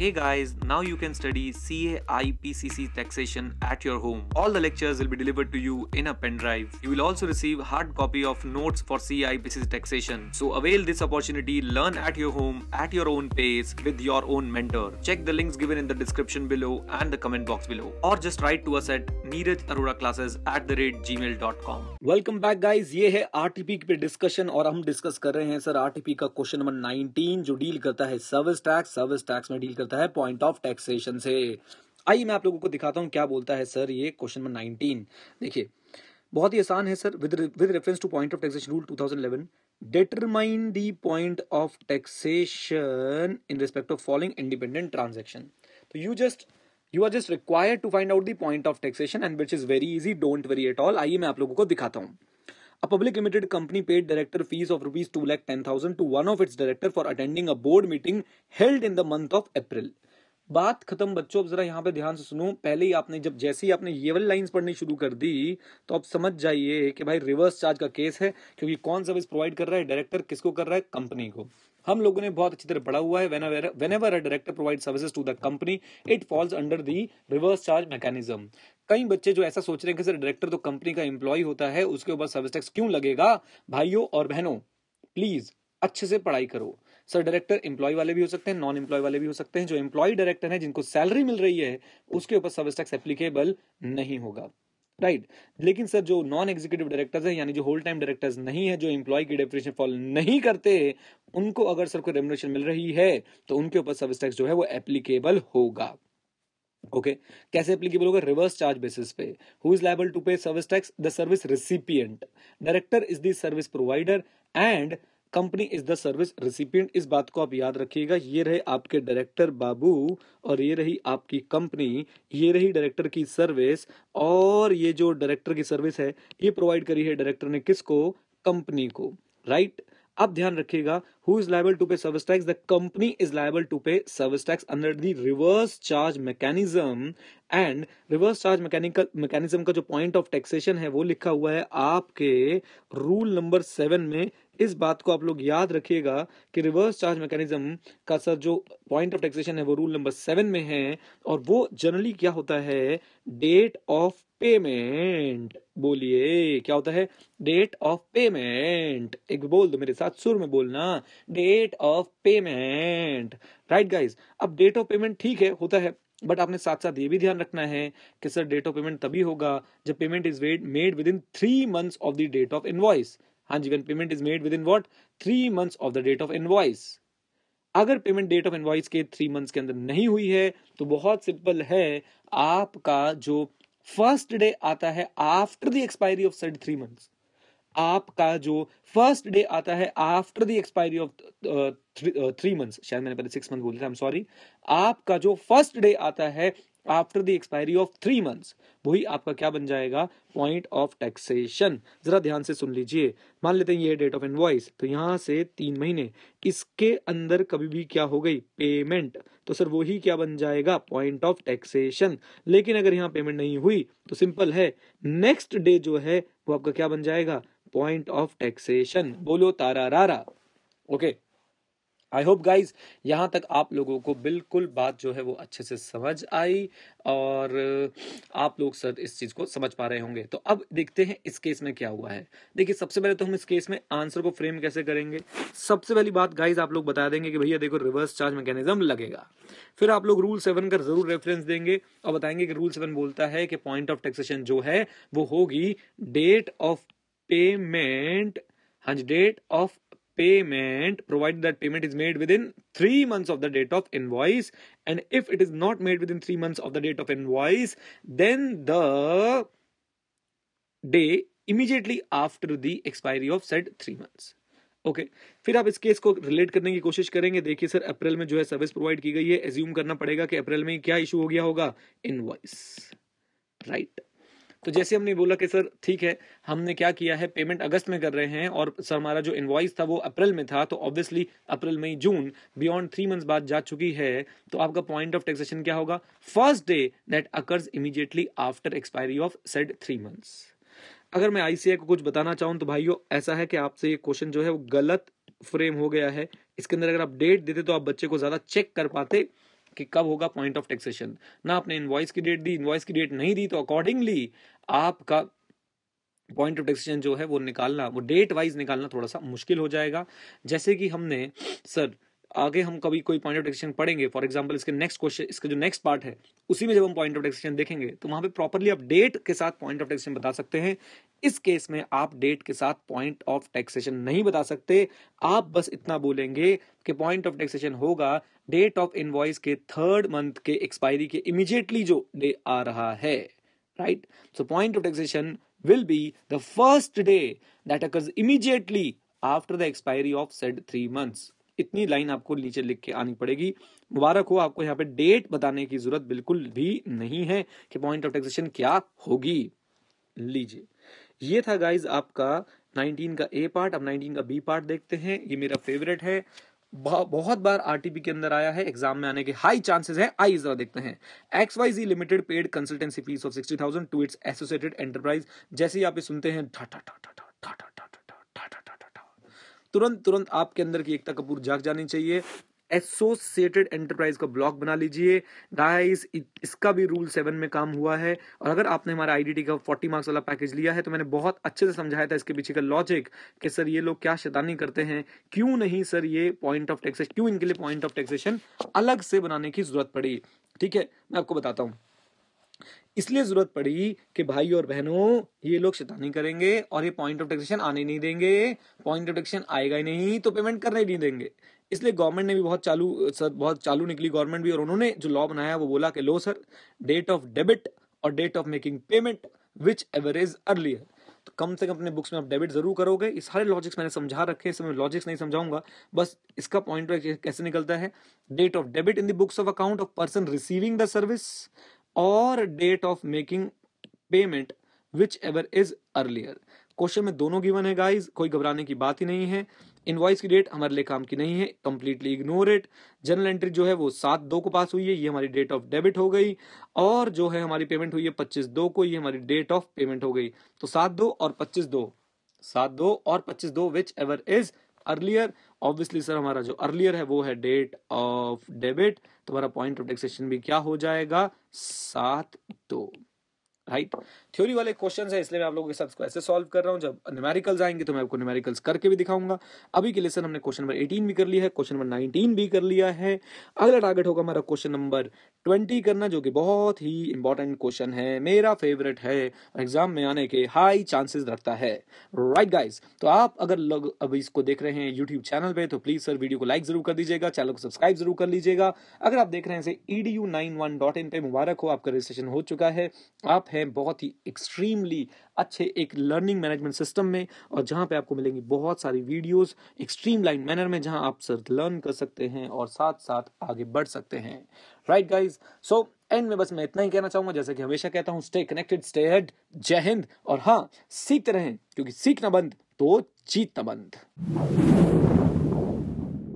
Hey guys, now you can study CA/IPCC taxation at your home. All the lectures will be delivered to you in a pen drive. You will also receive hard copy of notes for CA/IPCC taxation. So avail this opportunity, learn at your home at your own pace with your own mentor. Check the links given in the description below and the comment box below, or just write to us at neerajaroraclasses@gmail.com. Welcome back guys, ये है RTP पे discussion और हम discuss कर रहे हैं sir RTP का question number 19 जो डील करता है सर्विस टैक्स में डील करता है पॉइंट ऑफ टैक्सेशन से। आइए मैं आप लोगों को दिखाता हूं क्या बोलता है सर ये क्वेश्चन नंबर 19। देखिए बहुत ही आसान है sir. With reference two point of taxation rule 2011 determine the point of taxation in respect of following independent transaction. तो you are just required to find out the point of taxation and which is very easy, don't worry at all। आइए मैं आप लोगों को दिखाता हूं। A public limited company paid director fees of rupees 2,10,000 to one of its director for attending a board meeting held in the month of April। बात खत्म बच्चों। अब जरा यहाँ पे ध्यान से सुनो। पहले ही आपने जैसे ही आपने ये वाली लाइंस पढ़नी शुरू कर दी तो आप समझ जाइए कि भाई रिवर्स चार्ज का केस है, क्योंकि कौन सर्विस प्रोवाइड कर रहा है? डायरेक्टर किसको कर रहा है? कंपनी को। हम लोगों ने बहुत अच्छी तरह पढ़ा हुआ है, whenever a director provides services to the company it falls under the reverse charge mechanism। कई बच्चे जो ऐसा सोच रहे हैं कि सर डायरेक्टर तो कंपनी का एम्प्लॉय होता है, उसके ऊपर सर्विस टैक्स क्यों लगेगा? भाइयों और बहनों प्लीज अच्छे से पढ़ाई करो। सर डायरेक्टर एम्प्लॉय वाले भी हो सकते हैं, नॉन एम्प्लॉय वाले भी हो सकते हैं। जो एम्प्लॉय डायरेक्टर है, जिनको सैलरी मिल रही है, उसके ऊपर सर्विस टैक्स एप्लीकेबल नहीं होगा, राइट। लेकिन सर जो नॉन एग्जीक्यूटिव डायरेक्टर्स हैं, यानी जो होल टाइम डायरेक्टर्स नहीं है, जो एम्प्लॉय की डेफिनेशन फॉलो नहीं करते, उनको अगर सर को रेम्युनरेशन मिल रही है तो उनके ऊपर सर्विस टैक्स जो है वो एप्लीकेबल होगा। ओके कैसे एप्लीकेबल होगा? रिवर्स चार्ज बेसिस पे। Who is liable to pay service tax? The service recipient. Director is the service provider and company is the service recipient. इस बात को आप याद रखिएगा। ये रहे आपके डायरेक्टर बाबू और ये रही आपकी कंपनी, ये रही डायरेक्टर की सर्विस, और ये जो डायरेक्टर की सर्विस है ये प्रोवाइड करी है डायरेक्टर ने किसको? कंपनी को, राइट। अब ध्यान रखिएगा, who is liable to pay service tax? The company is liable to pay service tax under the reverse charge mechanism. And reverse charge mechanism का जो पॉइंट ऑफ टैक्सेशन है वो लिखा हुआ है आपके रूल नंबर 7 में। इस बात को आप लोग याद रखिएगा कि रिवर्स चार्ज मैकेनिज्म का सर जो पॉइंट ऑफ टैक्सेशन है वो रूल नंबर 7 में है, और वो जनरली क्या होता है? Date of payment. बोलिए क्या होता है? Date of payment. एक बोल दो मेरे साथ, सुर में बोलना, date of payment, right guys. अब डेट ऑफ पेमेंट ठीक है, होता है, बट आपने साथ साथ ये भी ध्यान रखना है कि सर डेट ऑफ पेमेंट तभी होगा जब payment is made within 3 months of the date of invoice. हाँ जी, when payment is made within what? 3 months of the date of invoice. अगर पेमेंट डेट ऑफ इनवॉइस के 3 months के अंदर नहीं हुई है तो बहुत सिंपल है, आपका जो फर्स्ट डे आता है after the expiry of said 3 months, आपका जो फर्स्ट डे आता है after the expiry of 3 months, शायद मैंने पहले 6 months बोला था, आई एम सॉरी। आपका जो फर्स्ट डे आता है after the expiry of 3 months, वही आपका क्या बन जाएगा? Point of taxation. जरा ध्यान से सुन लीजिए। मान लेते हैं ये डेट ऑफ इनवॉइस, तो यहां से 3 महीने, इसके अंदर कभी भी क्या हो गई? पेमेंट, तो सर वही क्या बन जाएगा? Point of taxation. लेकिन अगर यहाँ पेमेंट नहीं हुई तो सिंपल है, नेक्स्ट डे जो है वो आपका क्या बन जाएगा? Point of taxation. बोलो तारा रारा। ओके, आई होप गाइज यहां तक आप लोगों को बिल्कुल बात जो है वो अच्छे से समझ आई, और आप लोग सर इस चीज को समझ पा रहे होंगे। तो अब देखते हैं इस केस में क्या हुआ है। देखिए सबसे पहले तो हम इस केस में आंसर को फ्रेम कैसे करेंगे। सबसे पहली बात गाइज आप लोग बता देंगे कि भैया देखो रिवर्स चार्ज मैकेनिज्म लगेगा। फिर आप लोग रूल 7 का जरूर रेफरेंस देंगे और बताएंगे कि रूल 7 बोलता है कि पॉइंट ऑफ टैक्सेशन जो है वो होगी डेट ऑफ पेमेंट। हाँ जी, date of payment provided that payment is made within 3 months of the date of invoice, and if it is not made within 3 months of the date of invoice, then the day immediately after the expiry of said 3 months। Okay फिर आप इस case को relate करने की कोशिश करेंगे। देखिए sir अप्रैल में जो है सर्विस प्रोवाइड की गई है, एज्यूम करना पड़ेगा कि अप्रैल में क्या इशू हो गया होगा? Invoice, right. तो जैसे हमने बोला कि सर ठीक है, हमने क्या किया है, पेमेंट अगस्त में कर रहे हैं और सर हमारा जो इनवॉइस था वो अप्रैल में था, तो ऑब्वियसली अप्रैल मई जून बियॉन्ड 3 months बाद जा चुकी है, तो आपका पॉइंट ऑफ टैक्सेशन क्या होगा? First day that occurs immediately after expiry of said 3 months। अगर मैं आईसीआई को कुछ बताना चाहूं तो भाइयों ऐसा है कि आपसे ये क्वेश्चन जो है वो गलत फ्रेम हो गया है, इसके अंदर अगर आप डेट देते तो आप बच्चे को ज्यादा चेक कर पाते कि कब होगा पॉइंट ऑफ टैक्सेशन। ना आपने इनवॉइस की डेट दी, इनवॉइस की डेट नहीं दी, तो अकॉर्डिंगली आपका पॉइंट ऑफ टैक्सेशन जो है वो निकालना, वो डेट वाइज निकालना थोड़ा सा मुश्किल हो जाएगा। जैसे कि हमने सर आगे हम कभी कोई पॉइंट ऑफ टैक्सेशन पढ़ेंगे, फॉर एग्जांपल इसके नेक्स्ट क्वेश्चन, इसका जो नेक्स्ट पार्ट है उसी में जब हम पॉइंट ऑफ टैक्सेशन देखेंगे तो वहां पे प्रॉपर्ली आप डेट के साथ पॉइंट ऑफ टैक्सेशन बता सकते हैं। इस केस में आप डेट के साथ पॉइंट ऑफ टैक्सेशन नहीं बता सकते, आप बस इतना बोलेंगे कि पॉइंट ऑफ टैक्सेशन होगा डेट ऑफ इनवॉइस के 3rd मंथ के एक्सपायरी के इमीडिएटली जो डे आ रहा है, right. So point of taxation will be the first day that occurs immediately after the expiry of said 3 months। इतनी लाइन आपको नीचे लिख के आनी पड़ेगी। मुबारक हो, आपको यहाँ पे डेट बताने की जरूरत बिल्कुल भी नहीं है कि पॉइंट ऑफ टैक्सेशन क्या होगी। लीजिए, ये था गाइज आपका 19 का ए पार्ट। अब 19 का बी पार्ट देखते हैं। ये मेरा फेवरेट है, बहुत बार आरटीपी के अंदर आया है, एग्जाम में आने के हाई चांसेस है। आइए जरा देखते हैं। XYZ limited paid consultancy fees of 60,000 to its associated enterprise. जैसे ही आप ये सुनते हैं तुरंत आपके अंदर की एकता कपूर जाग जानी चाहिए। एसोसिएटेड एंटरप्राइज का ब्लॉक बना लीजिए गाइस, इसका भी रूल 7 में काम हुआ है। और अगर आपने हमारा आईडीटी का 40 मार्क्स वाला पैकेज लिया है तो मैंने बहुत अच्छे से समझाया था इसके पीछे का लॉजिक कि सर ये लोग क्या शैतानी करते हैं, क्यों नहीं सर ये पॉइंट ऑफ टैक्सेशन, क्यों इनके लिए पॉइंट ऑफ टैक्सेशन अलग से बनाने की जरूरत पड़ी। ठीक है, मैं आपको बताता हूं। इसलिए जरूरत पड़ी कि भाई और बहनों ये लोग शैतानी करेंगे और ये पॉइंट ऑफ टैक्सेशन आने नहीं देंगे, पॉइंट ऑफ टैक्सेशन आएगा ही नहीं तो पेमेंट करने नहीं देंगे। इसलिए गवर्नमेंट ने भी बहुत चालू निकली गवर्नमेंट भी, और उन्होंने जो लॉ बनाया वो बोला कि लो सर, डेट ऑफ डेबिट और date of making payment whichever is earlier. तो कम से कम अपने बुक्स में आप डेबिट जरूर करोगे। ये सारे लॉजिक्स मैंने समझा रखे हैं, इसमें लॉजिक्स नहीं समझाऊंगा, बस इसका पॉइंट कैसे निकलता है। Date of debit in the books of account of person receiving the service और date of making payment whichever is earlier. Question में दोनों गिवन है गाइस, कोई घबराने की बात ही नहीं है। इनवॉइस की डेट हमारे लिए काम की नहीं है, completely ignore it. General entry जो है वो 7/2 को पास हुई है, ये हमारी डेट ऑफ डेबिट हो गई। और जो है हमारी पेमेंट हुई है 25/2 को, ये हमारी डेट ऑफ पेमेंट हो गई। तो 7/2 और 25/2, 7/2 और 25/2 which ever is earlier. Obviously sir हमारा जो अर्लियर है वो है डेट ऑफ डेबिट, तो हमारा पॉइंट ऑफ टैक्सेशन भी क्या हो जाएगा, 7/2, राइट। थ्योरी वाले क्वेश्चन है इसलिए मैं आप लोगों के साथ इसको ऐसे सॉल्व कर रहा हूं। जब न्यूमेरिकल्स आएंगे तो मैं आपको न्यूमेरिकल्स करके भी दिखाऊंगा। अभी के लिए सर हमने क्वेश्चन नंबर 18 भी कर लिया है, क्वेश्चन नंबर 19 भी कर लिया है। अगला टारगेट होगा हमारा क्वेश्चन नंबर 20 करना, जो कि बहुत ही इंपॉर्टेंट क्वेश्चन है, मेरा फेवरेट है, एग्जाम में आने के हाई चांसेस रखता है, राइट गाइज। तो आप अगर लोग अभी इसको देख रहे हैं यूट्यूब चैनल पे तो प्लीज सर वीडियो को लाइक जरूर कर दीजिएगा, चैनल को सब्सक्राइब जरूर कर लीजिएगा। अगर आप देख रहे हैं edu91.in पे, मुबारक हो, आपका रजिस्ट्रेशन हो चुका है। आप हैं बहुत ही एक्सट्रीमली अच्छे एक लर्निंग मैनेजमेंट सिस्टम में, और जहां पे आपको मिलेंगी बहुत सारी वीडियोस एक्सट्रीम लाइन मैनर में, जहां आप सर लर्न कर सकते हैं और साथ साथ आगे बढ़ सकते हैं, राइट गाइज। सो एंड में बस मैं इतना ही कहना चाहूंगा, जैसे कि हमेशा कहता हूं, स्टे कनेक्टेड, स्टे हेड, जय हिंद। और हाँ, सीखते रहें, क्योंकि सीखना बंद तो जीतना बंद।